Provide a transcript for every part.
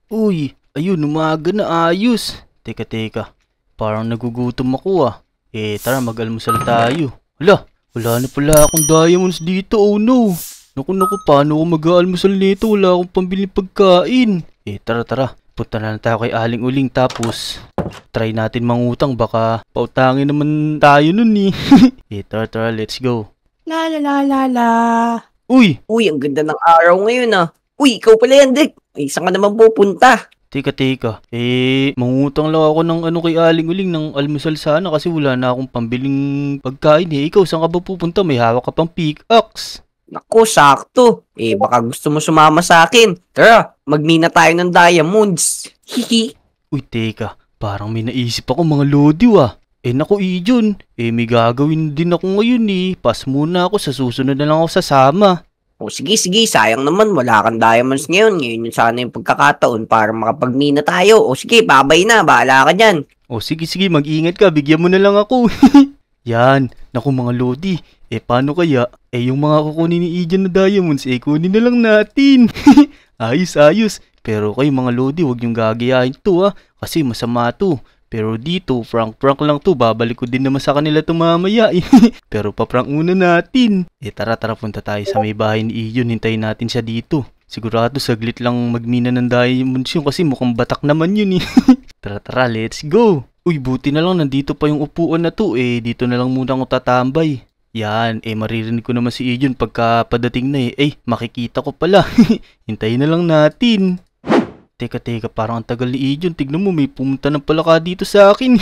Uy, ayun, umaga na ayos. Teka. Parang nagugutom ako ah. Tara mag-almusal tayo. Hala, wala na pala akong diamonds dito. Oh no. Naku, paano ako mag-aalmusal nito? Wala akong pambiling pagkain. Tara. Punta na tayo kay Aling Uling tapos try natin mangutang. Baka pautangin naman tayo nun eh. Tara, let's go. La la la la la. Uy, Uy, ang ganda ng araw ngayon ah. Uy, ikaw pala yan, Dick. Ay, saan ka naman pupunta? teka. Mangutang lang ako ng kay Aling Uling ng almusal sana kasi wala na akong pambiling pagkain eh. Ikaw, saan ka ba pupunta? May hawak ka pang pickaxe. Naku, sakto. Baka gusto mo sumama sa akin. Tara, magmina tayo ng diamonds. Hihi. Uy, teka. Parang may naisip ako mga lodiw ah. Naku, Ijon. May gagawin din ako ngayon eh. Pass muna ako. Sa susunod na lang ako sasama. O sige, sayang naman. Wala kang diamonds ngayon. Ngayon yung sana yung pagkakataon para makapagmina tayo. O sige, babay na. Bahala ka dyan. O sige, mag-ingat ka. Bigyan mo na lang ako. Yan. Naku mga lodi. Paano kaya? Yung mga kukunin ni Ijon na diamonds, kunin na lang natin. Ayos. Pero kayo mga lodi, huwag niyong gagayahin to ah. Kasi masama to. Pero dito, prank lang to. Babalik ko din naman sa kanila to mamaya eh. Pero pa-prank muna natin. Tara, punta tayo sa may bahay ni Ijon. Hintayin natin siya dito. Sigurado saglit lang magmina ng diamonds yun kasi mukhang batak naman yun eh. Tara, let's go. Uy, buti na lang nandito pa yung upuan na to dito na lang muna ako tatambay. Yan, maririnig ko naman si Ijon pagka padating na makikita ko pala. Hintayin na lang natin. Teka, parang ang tagal ni Ijon. Tignan mo, may pumunta ng palaka dito sa akin.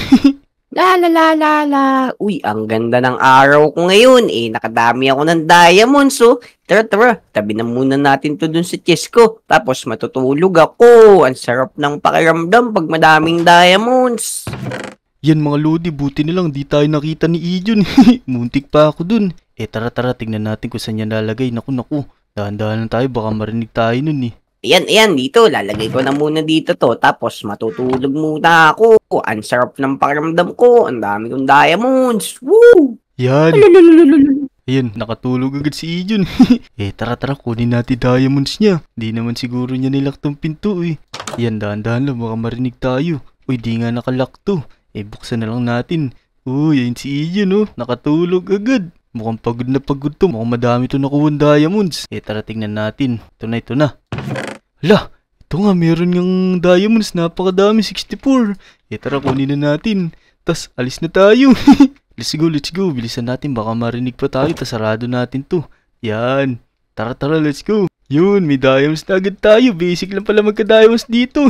La la la la la. Uy, ang ganda ng araw ko ngayon. Nakadami ako ng diamonds oh. Tara. Tabi na muna natin to dun sa chest ko. Tapos matutulog ako. Ang sarap ng pakiramdam pag madaming diamonds. Yan mga lodi, buti na lang di tayo nakita ni Ijon. Muntik pa ako dun. Tara, tignan natin kung saan niya nalagay. Naku. Dahan-dahan lang tayo, baka marinig tayo nun eh. Ayan, dito. Lalagay ko na muna dito to. Tapos matutulog muna ako. Ang sarap ng pakiramdam ko. Ang dami kong diamonds. Woo! Yan. Ayan, nakatulog agad si Ijon. Tara, kunin natin diamonds niya. Di naman siguro niya nilak tong pinto eh. Yan, dahan-dahan lang, baka marinig tayo. Uy, di nga nakalak to. Buksan na lang natin. Uy, ayun si Ijon oh. Nakatulog agad. Mukhang pagod na pagod to. Mukhang madami to nakuha diamonds. Tara, tingnan natin. Ito na. Hala, ito nga, meron ng diamonds. Napakadami, 64. Tara, kunin na natin. Tas, alis na tayo. Let's go. Bilisan natin. Baka marinig pa tayo. Tas, sarado natin to. Yan. Tara, let's go. Yun, may diamonds na agad tayo. Basic lang pala magka-diamonds dito.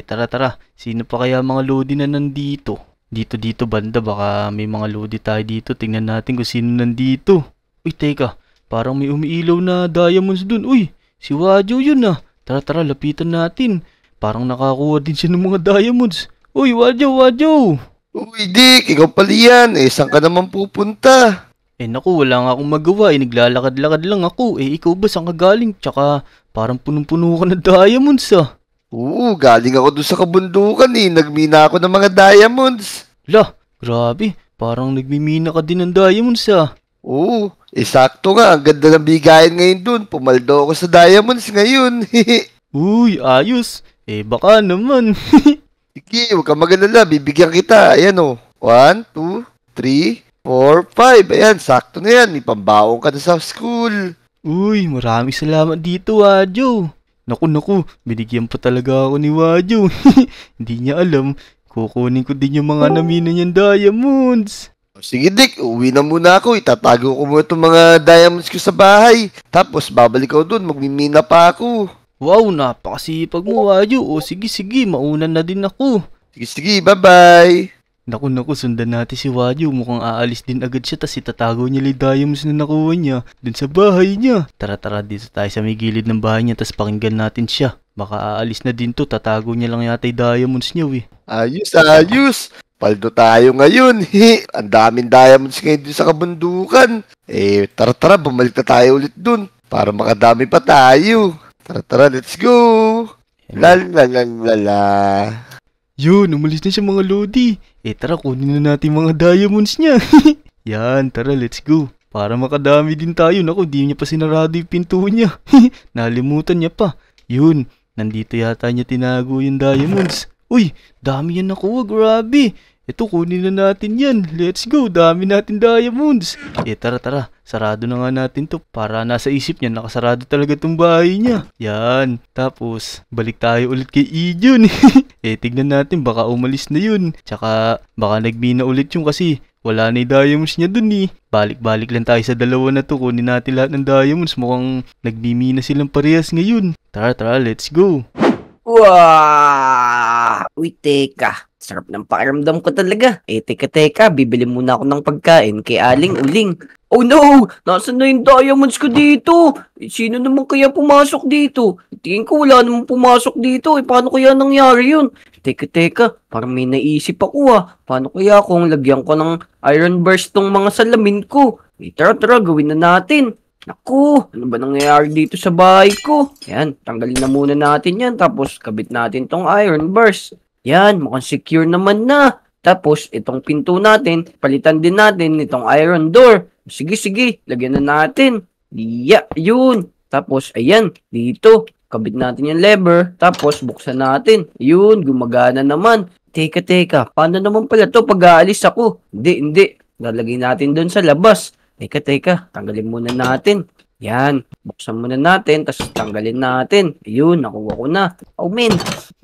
Tara. Sino pa kaya mga lodi na nandito? Dito banda, baka may mga lodi tayo dito. Tingnan natin kung sino nandito. Uy, teka. Parang may umiilaw na diamonds dun. Uy, si Wajo yun ah. Tara, lapitan natin. Parang nakakuha din siya ng mga diamonds. Uy, Wajo. Uy, Dick, ikaw pala yan. Saan ka naman pupunta? Naku, wala nga akong magawa. Naglalakad-lakad lang ako. Ikaw ba saan ka galing? Tsaka parang punong-puno ka ng diamonds ah. Oo, galing ako doon sa kabundukan Nagmina ako ng mga diamonds. Lah, grabe. Parang nagmimina ka din ng diamonds ah. Oo, sakto nga. Ang ganda ng bigayan ngayon doon. Pumaldo ako sa diamonds ngayon. Uy, ayos. Baka naman. Sige, huwag ka mag-alala. Bibigyan kita. Ayan o. 1, 2, 3, 4, 5. Ayan, sakto na yan. May pambaong ka na sa school. Uy, maraming salamat dito, Wajo. Naku, binigyan pa talaga ako ni Wajo. Hindi niya alam, kukunin ko din yung mga namina niyang diamonds. Sige Dick, uwi na muna ako. Itatago ko muna itong mga diamonds ko sa bahay. Tapos babalik ako doon, magmimina pa ako. Wow, napakasipag mo Wajo. O sige, maunan na din ako. Sige, bye-bye. Naku, sundan natin si Wajo. Mukhang aalis din agad siya, tas itatago niya yung diamonds na nakuha niya dun sa bahay niya. Tara, dito tayo sa may gilid ng bahay niya, tas pakinggan natin siya. Baka aalis na din to, tatago niya lang yata yung diamonds niya Ayos. Paldo tayo ngayon. Ang daming diamonds ngayon dun sa kabundukan. Tara, bumalik na tayo ulit dun para makadami pa tayo. Tara, let's go. La. Yun, umalis na siya mga lodi. Tara, kunin na natin mga diamonds niya. Yan, tara, let's go. Para makadami din tayo. Naku, di niya pa sinarado yung pinto niya. Nalimutan niya pa. Yun, nandito yata niya tinago yung diamonds. Uy, dami yan nakuha, grabe. Ito, kunin na natin yan. Let's go, dami natin diamonds. Tara. Sarado na nga natin to. Para nasa isip niya, nakasarado talaga tong bahay niya. Yan. Tapos, balik tayo ulit kay Ijun. Tignan natin, baka umalis na yun. Tsaka, baka nagmina ulit yung kasi wala na yung diamonds niya dun eh. Balik-balik lang tayo sa dalawa na to. Kunin natin lahat ng diamonds. Mukhang nagmimina silang parehas ngayon. Tara, let's go. Wow! Uy, teka. Sarap ng pakiramdam ko talaga. Teka. Bibili muna ako ng pagkain kay Aling Uling. Oh no! Nasaan na yung diamonds ko dito? Sino naman kaya pumasok dito? Tingin ko wala naman pumasok dito. Paano kaya nangyari yun? Teka. Parang may naisip ako Paano kaya kung lagyan ko ng iron burst tong mga salamin ko? Tara, gawin na natin. Naku, ano ba nangyayari dito sa bahay ko? Yan, tanggalin na muna natin yan. Tapos, kabit natin tong iron bars. Yan, mukhang secure naman na. Tapos, itong pinto natin, palitan din natin itong iron door. Sige, lagyan na natin. Yun. Tapos, ayan, dito. Kabit natin yung lever. Tapos, buksan natin. Yun, gumagana naman. Teka. Paano naman pala to pag aalis ako? Hindi. Lalagay natin doon sa labas. Teka, tanggalin muna natin. Yan, buksan muna natin, tapos tanggalin natin. Ayun, nakuha ko na. Oh men,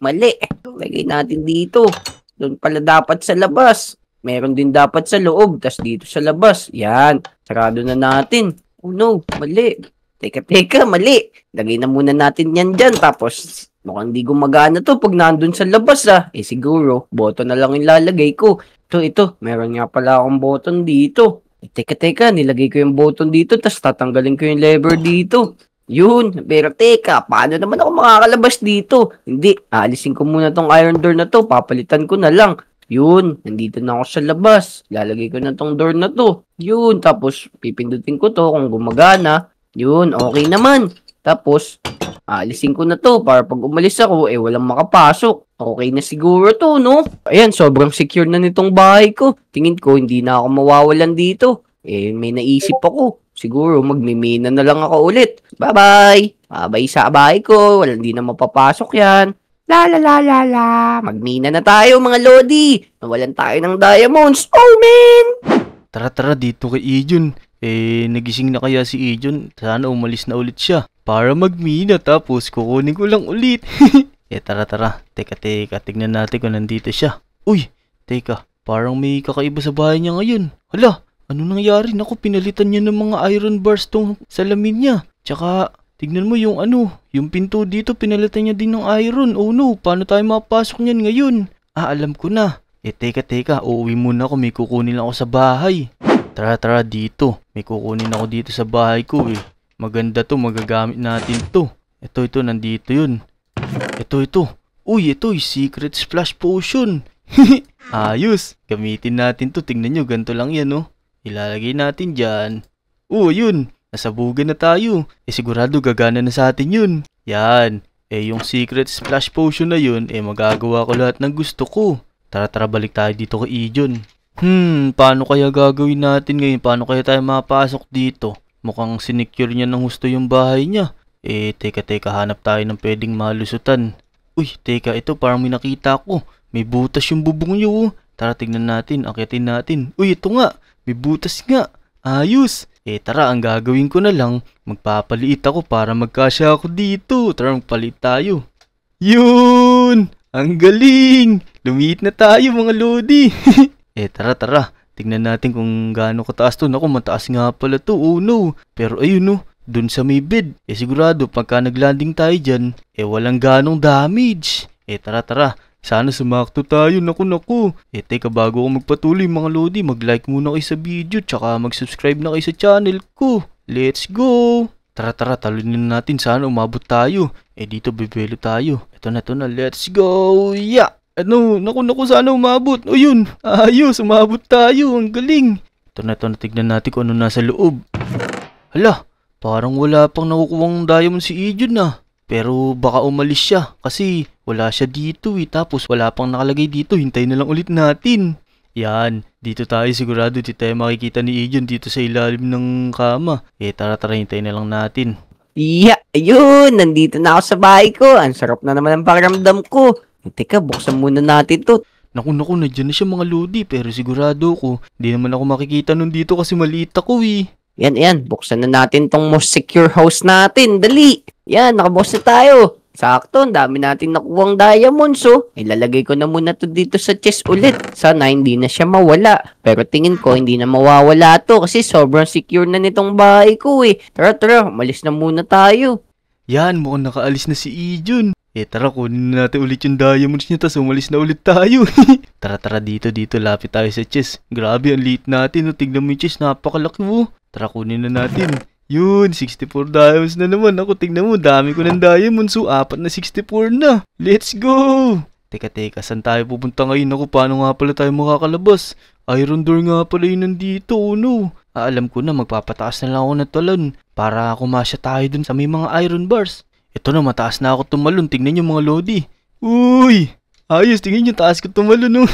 mali. Lagay natin dito. Doon pala dapat sa labas. Meron din dapat sa loob, tapos dito sa labas. Yan, sarado na natin. Oh no, mali. Teka, mali. Lagay na muna natin yan dyan, tapos mukhang di gumagana to pag nandun sa labas siguro, button na lang ilalagay ko. Ito, meron nga pala akong button dito. Teka, nilagay ko yung button dito, tapos tatanggalin ko yung lever dito. Yun, pero teka, paano naman ako makakalabas dito? Hindi, aalisin ko muna tong iron door na to, papalitan ko na lang. Yun, nandito na ako sa labas. Lalagay ko na tong door na to. Yun, tapos pipindutin ko to kung gumagana. Yun, okay naman. Tapos, aalisin ko na to para pag umalis ako, walang makapasok. Okay na siguro to, no? Ayan, sobrang secure na nitong bahay ko. Tingin ko, hindi na ako mawawalan dito. May naisip ako. Siguro, magmimina na lang ako ulit. Bye-bye! Bye-bye sa bahay ko. Hindi na mapapasok yan. La. Magmina na tayo, mga lodi. Nawalan tayo ng diamonds. Oh, man! Tara, dito kay Ijun. Nagising na kaya si Ijun? Sana umalis na ulit siya. Para magmina, tapos kukunin ko lang ulit. Tara. Teka, tignan natin kung nandito siya. Uy, teka, parang may kakaiba sa bahay niya ngayon. Hala, ano nangyari? Naku, pinalitan niya ng mga iron bars tong salamin niya. Tsaka, tignan mo yung pinto dito, pinalitan niya din ng iron. Oh no, paano tayo mapasok niyan ngayon? Alam ko na. Teka, uuwi muna ako, may kukunin lang ako sa bahay. Tara, dito. May kukunin ako dito sa bahay ko Maganda to, magagamit natin to. Ito, nandito yun. Ito. Uy, ito, secret splash potion. Ayos, gamitin natin to. Tingnan nyo, ganito lang yan, Ilalagay natin dyan. Yun, nasabugan na tayo. Sigurado gagana na sa atin yun. Yan, yung secret splash potion na yun, magagawa ko lahat ng gusto ko. Tara, balik tayo dito kay Ijun. Paano kaya gagawin natin ngayon? Paano kaya tayo mapasok dito? Mukhang sinecure niya ng husto yung bahay niya. Teka, hanap tayo ng pwedeng malusutan. Uy, teka, ito parang may nakita ko. May butas yung bubong niyo. Tara, tignan natin, akyatin natin. Uy, ito nga, may butas nga. Ayos. Tara, ang gagawin ko na lang, magpapaliit ako para magkasya ako dito. Tara, magpalit tayo. Yun! Ang galing! Lumiit na tayo, mga lodi. Tara. Tignan natin kung gaano kataas to. Naku, mataas nga pala to. Oh no. Pero ayun dun sa may bed. Sigurado, pagka naglanding tayo dyan, walang ganong damage. Tara. Sana sumakto tayo. Naku. Teka, bago ako magpatuloy mga lodi, mag-like muna kayo sa video, tsaka mag-subscribe na kayo sa channel ko. Let's go! Tara, talunin natin. Sana umabot tayo. Dito bibelo tayo. Ito na. Let's go! Yeah! Naku, sana umabot. O yun, ayos, umabot tayo. Ang galing. Ito na, tignan natin kung ano nasa loob. Hala, parang wala pang nakukuwang diamond si Ijun Pero baka umalis siya kasi wala siya dito Tapos wala pang nakalagay dito. Hintay na lang ulit natin. Yan, dito tayo sigurado. Dito tayo makikita ni Ijun dito sa ilalim ng kama. Tara, hintay na lang natin. Yeah! Ayun, nandito na ako sa bahay ko. Ang sarap na naman ang pakiramdam ko. Teka, buksan muna natin to. Naku, nandiyan na siya mga lodi, pero sigurado ko, di naman ako makikita nun dito kasi maliit ako eh. Yan, buksan na natin tong most secure house natin. Dali! Yan, nakabukas na tayo. Sakto, ang dami natin nakuwang diamonds, oh. Ilalagay ko na muna to dito sa chest ulit. Sana hindi na siya mawala. Pero tingin ko, hindi na mawawala to kasi sobrang secure na nitong bahay ko, eh. Tara, umalis na muna tayo. Yan, mukhang nakaalis na si Ijun. Tara, kunin na natin ulit yung diamonds niya, tas umalis na ulit tayo. Tara, dito, lapit tayo sa chest. Grabe, ang liit natin, oh. Tignan mo yung chest, napakalaki, oh. Tara, kunin na natin. Yun, 64 diamonds na naman. Ako, tignan mo, dami ko ng diamonds, so 4 na 64 na. Let's go! Teka, saan tayo pupunta ngayon? Ako, paano nga pala tayo makakalabas? Iron door nga pala yun nandito, oh no. Alam ko na, magpapataas na lang ako ng talon para kumasya tayo dun sa may mga iron bars. Ito na, mataas na ako tumalon. Tingnan nyo mga lodi. Uy! Ayos, tingnan nyo, taas ko tumalon, oh.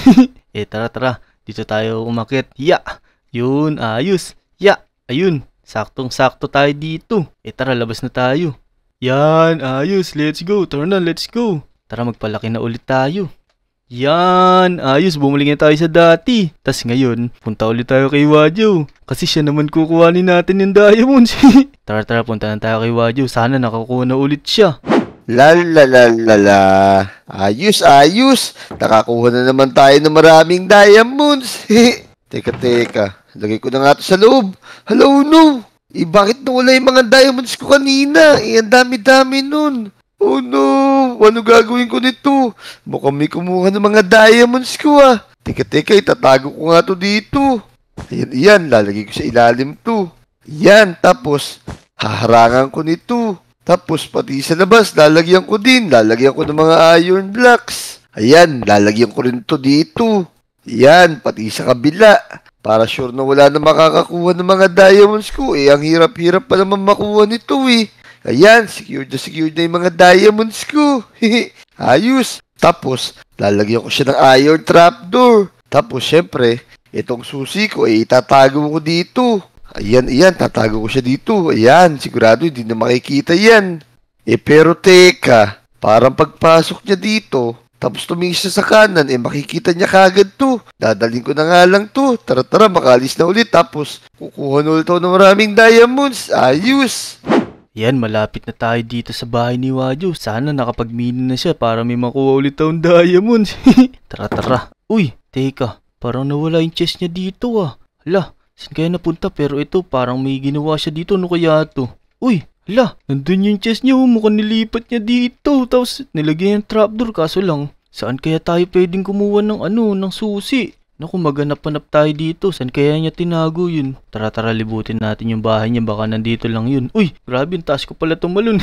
Tara. Dito tayo umakyat. Ya! Yun, ayos. Ya! Ayun, saktong-sakto tayo dito. Tara, labas na tayo. Yan, ayos. Let's go. Tara na, let's go. Tara, magpalaki na ulit tayo. Yan, ayos. Bumalik na tayo sa dati. Tas ngayon, punta ulit tayo kay Wadyo. Kasi siya naman kukuhanin natin yung diamonds. Tara, punta na tayo kay Wadyo. Sana nakakuha na ulit siya. Lalalala. Ayos. Nakakuha na naman tayo ng maraming diamonds. Teka. Lagay ko na nga ito sa loob. Hello, no. Bakit nawala yung mga diamonds ko kanina? Ang dami-dami nun. Oh no, ano gagawin ko nito? Mukhang may kumuha ng mga diamonds ko ah. Teka, itatago ko nga to dito. Ayan, lalagay ko sa ilalim to. Yan, tapos haharangan ko nito. Tapos pati sa labas, lalagyan ko ng mga iron blocks. Ayan, lalagyan ko rin to dito. Yan, pati sa kabila. Para sure na wala na makakakuha ng mga diamonds ko. Ang hirap-hirap pa naman makuha nito eh. Ayan, secured na yung mga diamonds ko. Ayos. Tapos, lalagyan ko siya ng iron trapdoor. Tapos, syempre, itong susi ko, itatago ko dito. Ayan, tatago ko siya dito. Ayan, sigurado hindi na makikita yan. Pero teka, parang pagpasok niya dito, tapos tumingin siya sa kanan, makikita niya kagad to. Dadalhin ko na nga lang to. Tara, makalis na ulit. Tapos, kukuha na ulit ako ng maraming diamonds. Ayos. Yan, malapit na tayo dito sa bahay ni Wadyo. Sana nakapag-mini na siya para may makuha ulit tayong diamonds. Tara. Uy, teka. Parang nawala yung chest niya dito ah. Hala, saan kaya napunta? Pero ito, parang may ginawa siya dito. Ano kaya to? Uy, hala, nandun yung chest niya. Mukhang nilipat niya dito. Tapos nilagyan yung trapdoor. Kaso lang, saan kaya tayo pwedeng kumuha ng susi? Naku, maghanap-hanap tayo dito. Saan kaya niya tinago yun? Tara, libutin natin yung bahay niya. Baka nandito lang yun. Uy, grabe, yung taas ko pala tumalon.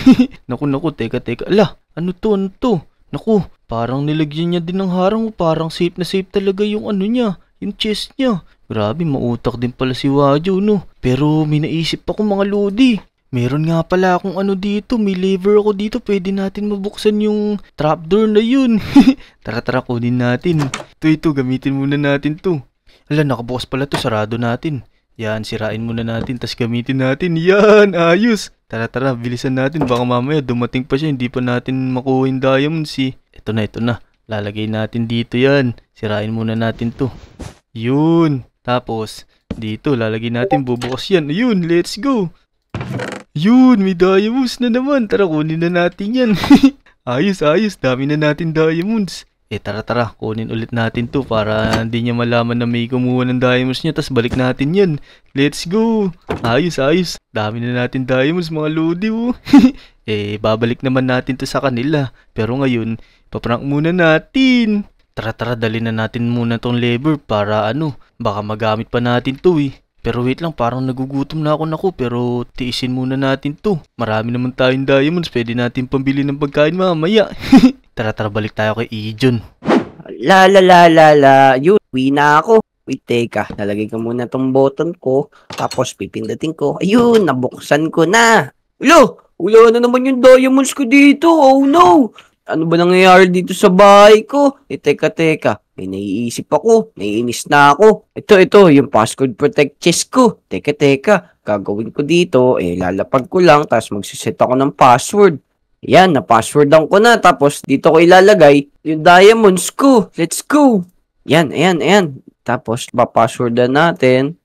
Naku, teka. Ala, ano to? Naku, parang nilagyan niya din ng harang. Parang safe na safe talaga yung niya. Yung chest niya. Grabe, mautak din pala si Wadyo, no? Pero may naisip ako mga lodi. Meron nga pala akong dito, may lever ako dito, pwede natin mabuksan yung trapdoor na yun. Tara, kunin natin. Ito, gamitin muna natin to. Hala, nakabukas pala to, sarado natin. Yan, sirain muna natin, tas gamitin natin. Yan, ayos. Tara, bilisan natin, baka mamaya dumating pa siya, hindi pa natin makuha yung diamonds eh. Ito na, lalagay natin dito yan. Sirain muna natin to. Yun, tapos, dito, lalagay natin, bubukas yan. Yun, let's go. Yun, may diamonds na naman. Tara, kunin na natin yan. Ayos. Dami na natin diamonds. Tara. Kunin ulit natin to para hindi niya malaman na may kumuha ng diamonds niya. Tapos balik natin yan. Let's go. Ayos. Dami na natin diamonds, mga lodi. Babalik naman natin to sa kanila. Pero ngayon, paprank muna natin. Tara, dali na natin muna tong lever para baka magamit pa natin to eh. Pero wait lang, parang nagugutom na ako pero tiisin muna natin to. Marami naman tayong diamonds, pwede natin pambili ng pagkain mamaya. Tara, balik tayo kay Ijun. Yun, uwi na ako. Wait, teka, nalagay ko muna tong button ko, tapos pipindutin ko. Ayun, nabuksan ko na. Wala na naman yung diamonds ko dito. Oh no! Ano ba nangyayari dito sa bahay ko? Teka. May naiisip ako. Naiinis na ako. Ito, yung passcode protect chest ko. Teka. gagawin ko dito, lalapag ko lang, tapos magsiset ako ng password. Yan, na-passwordan ko na. Tapos, dito ko ilalagay yung diamonds ko. Let's go. Yan, ayan. Tapos, pa-passwordan natin.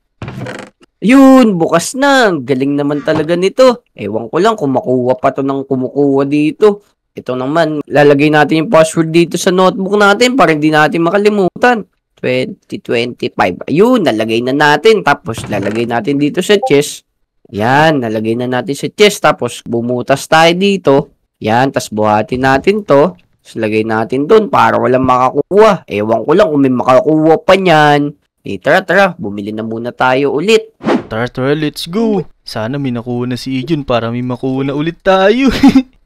Yun, bukas na. Galing naman talaga nito. Ewan ko lang kung makuha pa to ng kumukuha dito. Ito naman, lalagay natin yung password dito sa notebook natin para hindi natin makalimutan. 2025. Ayun, nalagay na natin. Tapos, lalagay natin dito sa chest. Yan, nalagay na natin sa chest. Tapos, bumutas tayo dito. Yan, tapos buhatin natin to. Tapos, lagay natin doon para walang makakuha. Ewan ko lang kung may makakuha pa niyan. Tara, bumili na muna tayo ulit. Tara, let's go. Sana may nakuha na si Ijon para may makuha na ulit tayo.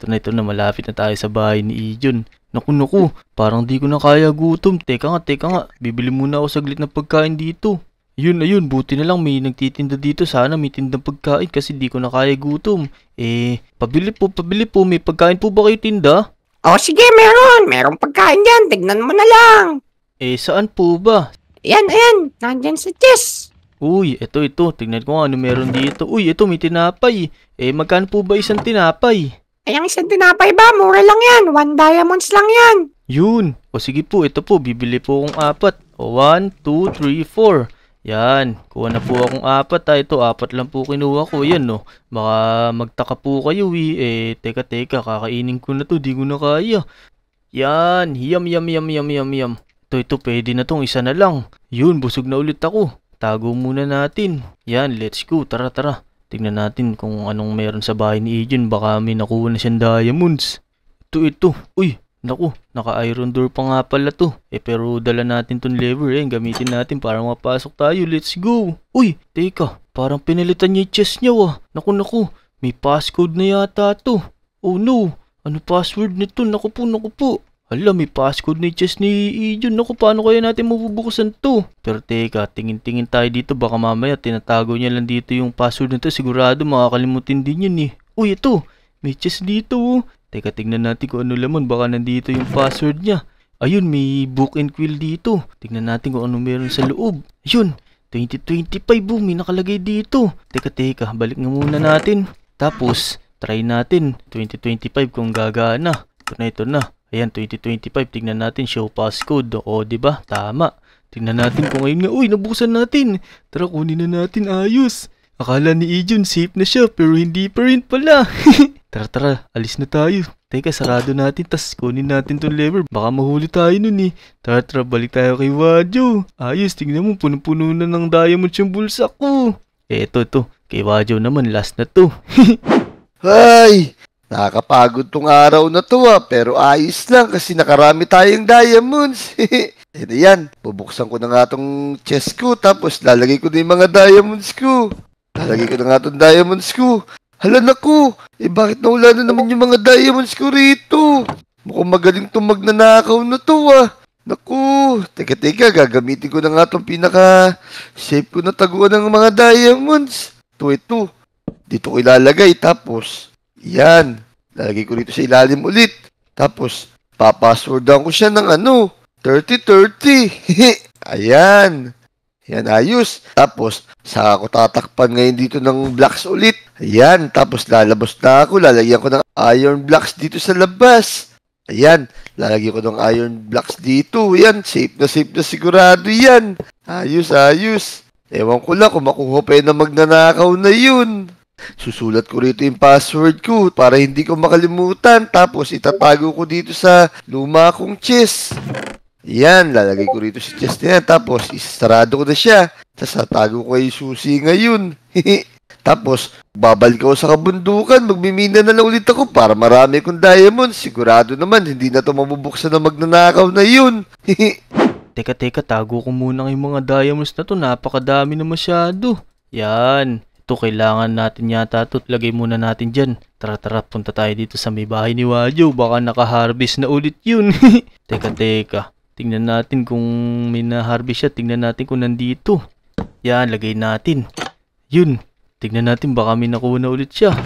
Ito na, malapit na tayo sa bahay ni Ijon. Naku, parang di ko na kaya gutom. Teka nga, bibili muna ako saglit ng pagkain dito. Ayun, buti na lang may nagtitinda dito. Sana may tindang pagkain kasi di ko na kaya gutom. Pabili po, may pagkain po ba kayo tinda? Oh, sige, merong pagkain dyan. Tignan mo na lang. Saan po ba? Ayan, nandyan sa chest. Uy, ito, tignan ko nga ano meron dito. Uy, ito may tinapay. Magkano po ba isang tinapay? Ay, ang isang tinapay ba? Mura lang yan. 1 diamonds lang yan. Yun. O sige po, ito po, bibili po akong 4. 1, 2, 3, 4. Yan, kuha na po akong 4. Ito, 4 lang po kinuha ko. Yan, no. Baka magtaka po kayo, teka, kakainin ko na to. Di ko na kaya. Yan, yum. Ito, pwede na tong isa na lang. Yun, busog na ulit ako. Tago muna natin. Yan, let's go. Tara. Tingnan natin kung anong meron sa bahay ni Ijon. Baka may nakuha na siyang diamonds. Ito. Uy, naku, naka-iron door pa nga pala to. Pero dala natin tong lever. Gamitin natin para mapasok tayo. Let's go. Uy, teka. Parang pinalitan niya yung chest niya, Naku. May passcode na yata to. Oh no. Ano password nito? Naku po. Hala, may passcode na yung chest ni Ijon. Naku, paano kaya natin mabubuksan to? Pero teka, tingin tayo dito. Baka mamaya tinatago niya lang dito yung password nito. Sigurado makakalimutin din yun Uy, ito. May chest dito. Teka, tingnan natin kung ano laman. Baka nandito yung password niya. Ayun, may book and quill dito. Tingnan natin kung ano meron sa loob. Ayun, 2025 may nakalagay dito. Teka, balik nga muna natin. Tapos, try natin 2025 kung gagana. Ito na. Ayan, 2025. Tingnan natin, show passcode. O, diba? Tama. Tingnan natin kung ngayon nga. Uy, nabuksan natin. Tara, kunin na natin. Ayos. Akala ni Ijon, safe na siya. Pero hindi pa rin pala. Tara. Alis na tayo. Teka, sarado natin. Tas kunin natin tong lever. Baka mahuli tayo nun Tara, balik tayo kay Wadjo. Ayos, tingnan mo. Puno-puno na ng diamonds yung bulsa ko. Ito. Kay Wadjo naman, last na to. Ay! Nakakapagod tong araw na to pero ayos lang kasi nakarami tayong diamonds. Ito yan, bubuksan ko na nga tong chest ko tapos lalagay ko na yung mga diamonds ko. Hala naku, bakit nawala na naman yung mga diamonds ko rito? Mukhang magaling tong magnanakaw na to Naku, teka, gagamitin ko na nga tong pinaka-safe ko na taguan ng mga diamonds. Ito. Dito ko ilalagay tapos yan, lalagay ko dito sa ilalim ulit. Tapos, papasswordan ko siya ng 3030. Ayan, ayos. Tapos, saka ko tatakpan ngayon dito ng blocks ulit. Ayan, tapos lalabas na ako. Lalagyan ko ng iron blocks dito sa labas. Ayan, lalagyan ko ng iron blocks dito. Ayan, safe na sigurado yan. Ayos. Ewan ko lang kung makuha pa yun na magnanakaw na yun. Susulat ko rito yung password ko para hindi ko makalimutan. Tapos itatago ko dito sa luma kong chest. Yan, lalagay ko rito sa chest na yan. Tapos isarado ko na siya. Tapos tatago ko yung susi ngayon. Tapos babalik ako sa kabundukan. Magmimina na lang ulit ako para marami akong diamonds. Sigurado naman hindi na ito mabubuksan na magnanakaw na yun. Teka, tago ko muna yung mga diamonds na to. Napakadami na masyado. Yan. Ito, kailangan natin yata ito. Lagay muna natin dyan. Tara, punta tayo dito sa may bahay ni Wadjo. Baka naka-harvest na ulit yun. Teka. Tingnan natin kung may na-harvest siya. Tingnan natin kung nandito. Yan, lagay natin. Yun. Tingnan natin, baka may nakuha na ulit siya.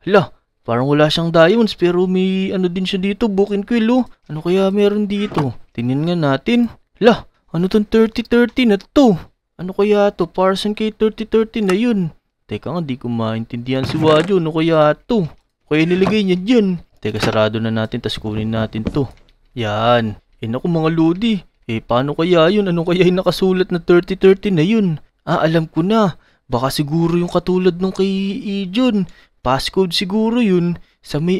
Hala, parang wala siyang diamonds. Pero may ano din siya dito, book and quill. Ano kaya meron dito? Tingnan nga natin. Hala, ano tong 3030 na to? Ano kaya to? Parson kay 3030 na yun. Teka nga, di ko maintindihan si Wadyo. Ano kaya to? Kaya nilagay niya dyan. Teka, sarado na natin, tas kunin natin to. Yan. Naku mga lodi. Paano kaya yun? Ano kaya yung nakasulat na 30-30 na yun? Alam ko na. Baka siguro yung katulad nung kay Ijon. Passcode siguro yun. Sa may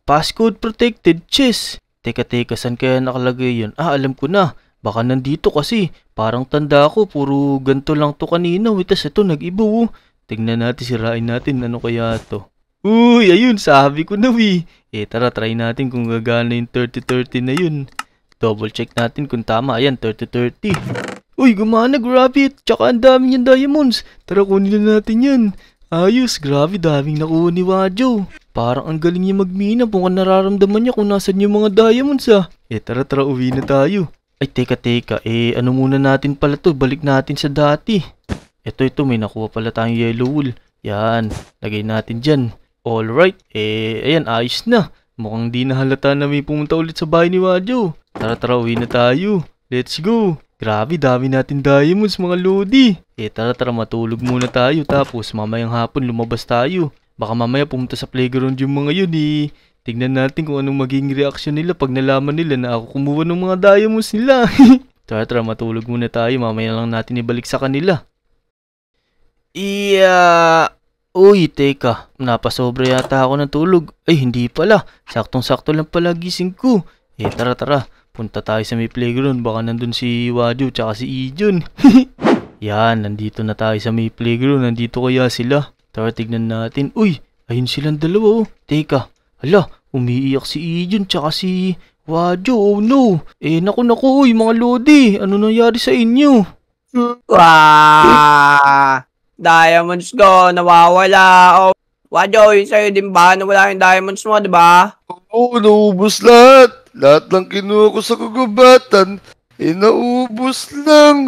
passcode protected chest. Teka, saan kaya nakalagay yun? Alam ko na. Baka nandito kasi. Parang tanda ko, puro ganto lang to kanina. Tas ito, nag-ibo. Tingnan natin, sirain natin. Ano kaya to? Uy, ayun, sabi ko na, tara, try natin kung gagana yung 30-30 na yun. Double check natin kung tama. Ayan, 30-30. Uy, gumana, grabe. Tsaka ang dami niyang diamonds. Tara, kunin na natin yan. Ayos, grabe, daming nakuha ni Wadyo. Parang ang galing niya magmina. Mukhang nararamdaman niya kung nasan yung mga diamonds, tara, uwi na tayo. Ay, teka. Ano muna natin pala to? Balik natin sa dati. Ito, may nakuha pala tayong yellow wool. Yan, lagay natin dyan. Alright, ayan, ayos na. Mukhang di na halata na may pumunta ulit sa bahay ni Wadyo. Tara, uwi na tayo. Let's go. Grabe, dami natin diamonds, mga lodi. Tara, matulog muna tayo. Tapos, mamayang hapon, lumabas tayo. Baka mamaya pumunta sa playground yung mga yun, Tignan natin kung anong magiging reaction nila pag nalaman nila na ako kumuha ng mga diamonds nila. Tara, matulog muna tayo. Mamaya lang natin ibalik sa kanila. Uy, teka. Napasobra yata ako ng tulog. Ay, hindi pala. Saktong-sakto lang pala gising ko. Tara. Punta tayo sa may playground. Baka nandun si Wadyo tsaka si Ijon. Yan, nandito na tayo sa may playground. Nandito kaya sila. Tara, tignan natin. Uy, ayun silang dalawa. Teka. Hala, umiiyak si Ijon tsaka si Wadyo. Oh no. Naku. Uy, mga lodi. Ano nangyari sa inyo? Diamonds ko, nawawala. Wadyo, yun sa'yo din ba? Nawala yung diamonds mo, di ba? Oo, naubos lahat. Lahat lang kinuha ko sa kagubatan, naubos lang.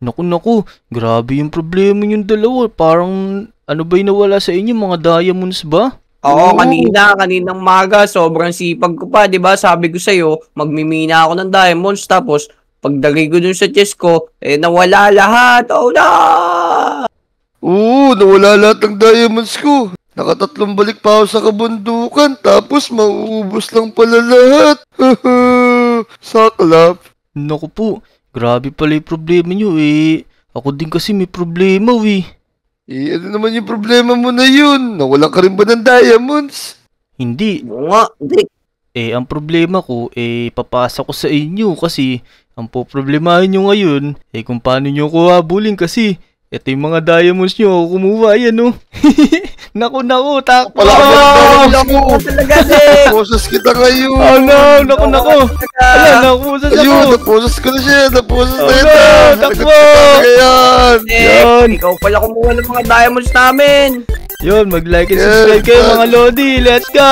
Naku. Grabe yung problema yung dalawa. Parang, ano ba yung nawala sa inyo? Mga diamonds ba? Oo, kaninang maga, sobrang sipag ko pa, di ba? Sabi ko sa'yo, magmimina ako ng diamonds, tapos, pagdagay ko dun sa chest ko, nawala lahat. Oh, no! Oo, nawala lahat ng diamonds ko. Nakatatlong balik pa ako sa kabundukan, tapos mauubos lang pala lahat. Saklap. Naku po, grabe pala yung problema nyo Ako din kasi may problema Ano naman yung problema mo na yun? Nawalan ka rin ba ng diamonds? Hindi. Oo nga, hindi. Ang problema ko, papasa ko sa inyo kasi ang poproblemahin nyo ngayon, kung paano nyo ko habulin kasi ito yung mga diamonds nyo ako kumuha, yan Naku, takbo! Naposas kita ngayon! Oh no, naku! Ayan, naposas ako! Ayun, naposas ko na siya! Naposas na ito! Takbo! Yan! Ikaw pala kumuha ng mga diamonds namin! Yun, mag-like and subscribe kayo mga lodi! Let's go!